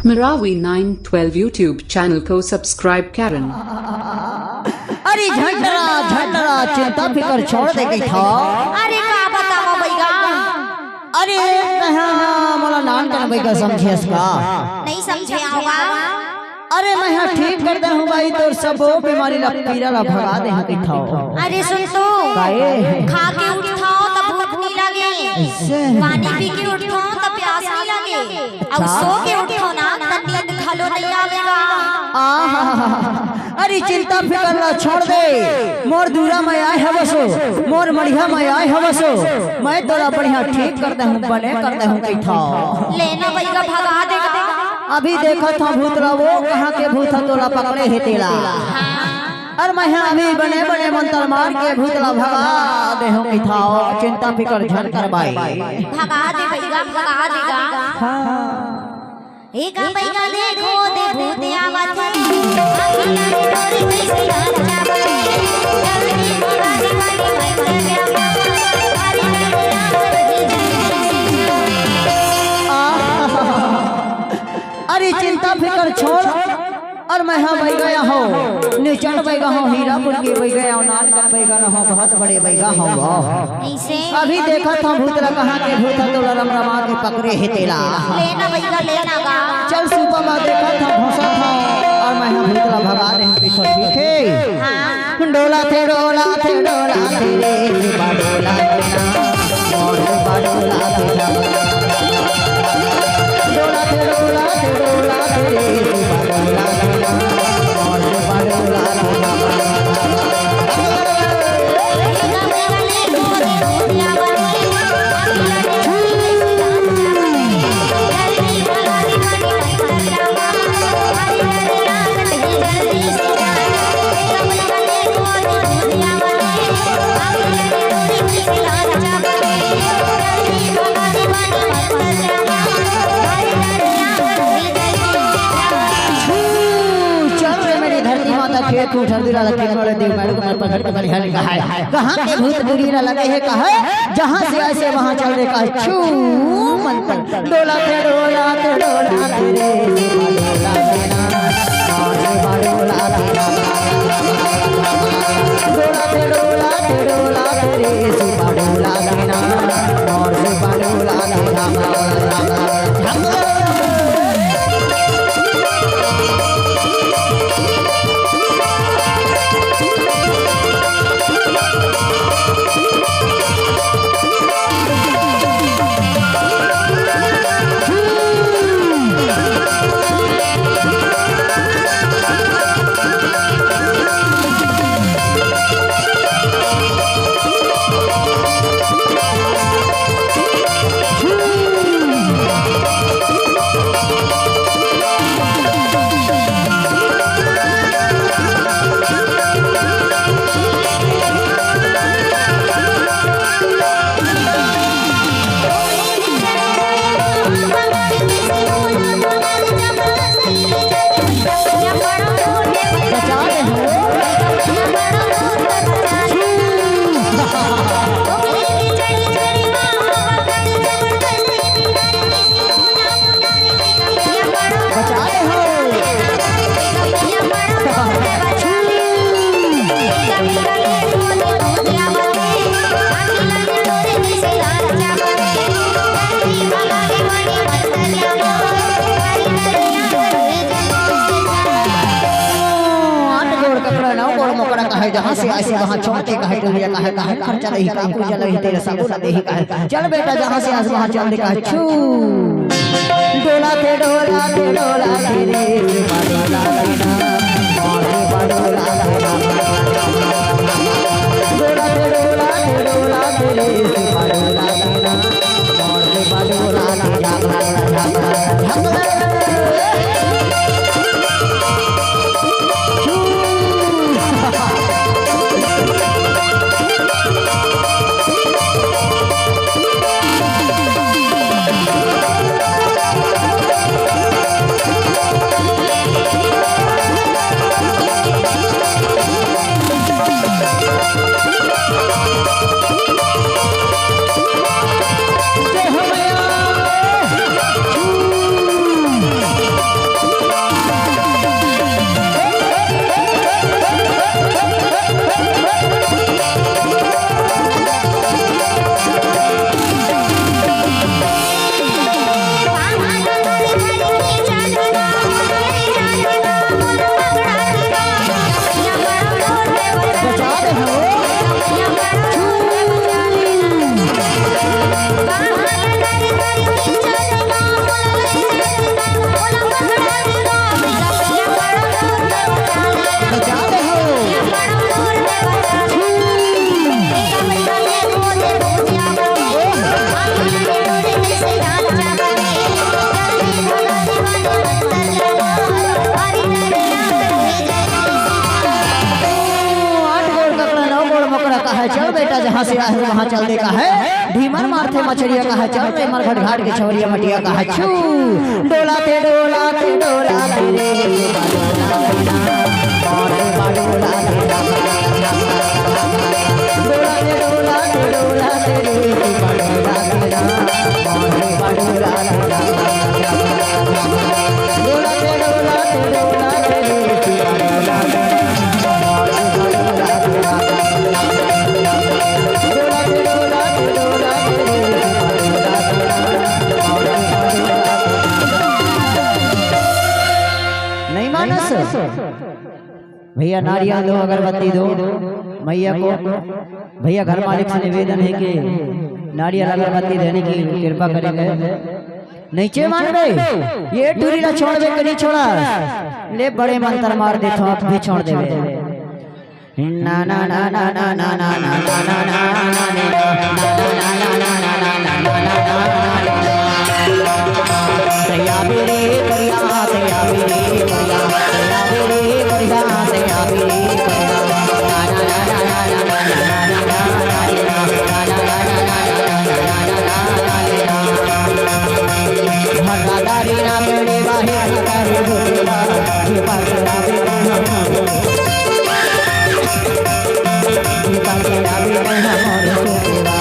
Marawi 912 YouTube channel को subscribe करें। अरे झंडरा चिंता फिकर छोड़ दे गई था। अरे का बतावा भैया। अरे कहाँ मोला नान कर भैया समझियस का नहीं समझे होगा। अरे मैं यहाँ ठीक कर दे हूँ भाई तो सब बीमारी ला पीरा ला भगा दे गई था। अरे सुन तो खा के उठाओ तब भूख नहीं लगे, पानी पी के उठाओ तब प्यास नहीं लगे, और सो के उठो ना तब नींद घलो नहीं आवेगा। अरे चिंता फिकर ना छोड़ दे, मोर दूरा में आए हवसो, मोर मढ़िया में आए हवसो, मैं तोरा बढ़िया ठीक कर दे हूँ, बने कर दे हूँ कही था। लेना भैया भगा देगा। अभी देखा था भूतरा वो कहाँ के भूत तोला पकड़े है तेला। और मैं अभी बने बने मंत्र मार के भूतला भगा दे हूँ कही था। चिंता फिकर झन कर भाई भगा दे भैया भगा देगा। एक भैया देखो दे भूत आवत है, अरे चिंता फिकर छोड़। और मैं हाँ बह गया हूँ निचन बैगा हूँ हीरापुर के बह गया हूँ नानकर बैगा हूँ बहुत बड़े बैगा हूँ। अभी देखा था भूतरा कहाँ के भूत तो रमा के पकड़े है तेला। लेना भैया लेना गा। चल सुबह में देखा था घोसा था और मैं हाँ भूतरा भगा रहे हैं पीछे पीछे। डोला थे डोला थे डोला थे रे बाडोला और बाडोला थे डोला थे डोला थे डोला थे रे बाडोला और बाडोला खेत उठा दिला लगे वाले देव मैडम को पकड़ के बढ़िया लिखा है। कहां के भूत दुनिया लगे है कहा जहां से ऐसे वहां चल रे का छू मंत्र डोला थे रे डोला थे डोला डोला थे डोला रे बाडोला देना और बाडोला जहाँ से ऐसे वहाँ छोटे कहे टोलिया कहे कहे खर्चा नहीं का पूजा नहीं तेरे साबु ना देही कहे चल बेटा जहाँ से आज वहाँ चल दे कहे छू डोला थे डोला थे डोला थे रे बाडोला देना और बाडोला डोला थे डोला थे डोला थे रे बाडोला देना और बाडोला जहाँ से आए वहाँ चल दे का है ढीमर मारते मछरिया का है चल रे मरघट घाट के छवरिया मटिया का है छू डोलाते डोलाते डोलाते रे डोलाते डोलाते डोलाते रे नहीं मानस भैया नारियल दो अगरबत्ती दो मैया को भैया घर मालिक से निवेदन है कि नारियल अगरबत्ती देने की कृपा करेंगे नीचे मान गए ये टूरी ना छोड़ दे कहीं छोड़ा ले बड़े मंत्र मार दे तो आप भी छोड़ दे ना ना ना ना ना ना ना ना ना ना तैया मेरे बढ़िया तैया मेरे बढ़िया तैया मेरे बढ़िया तैया मेरे बढ़िया ना ना ना ना ना भगदारी ना मेरे बाहे करे बोला ये पागला बेटा ये पागला बेटा हमारे बोला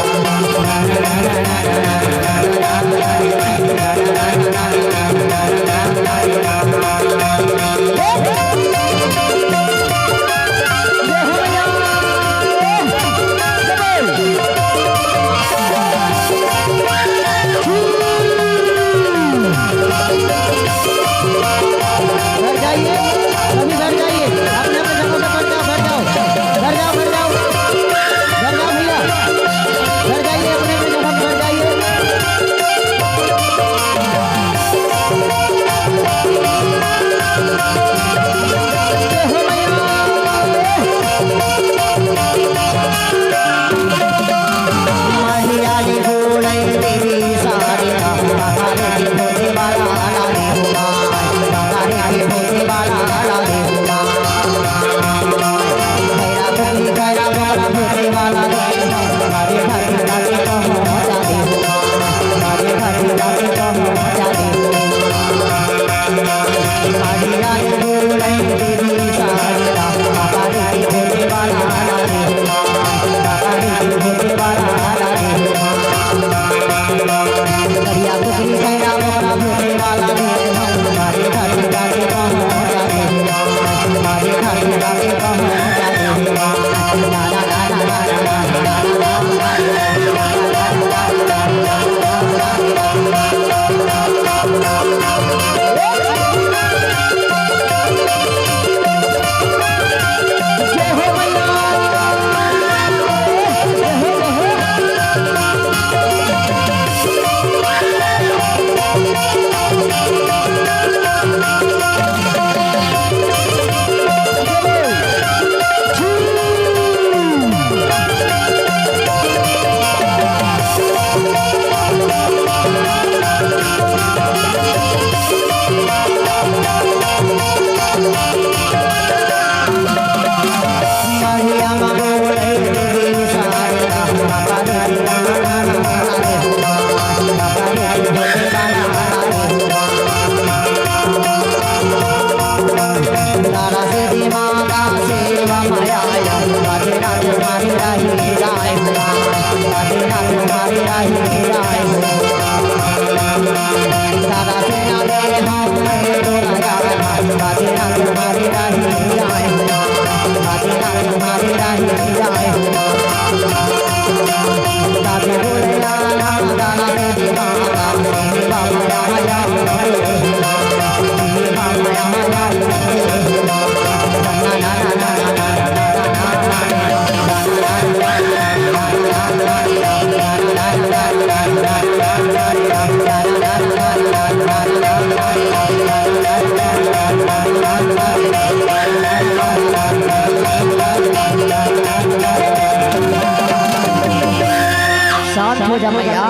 शांत हो जा मैया,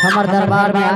हमार दरबार में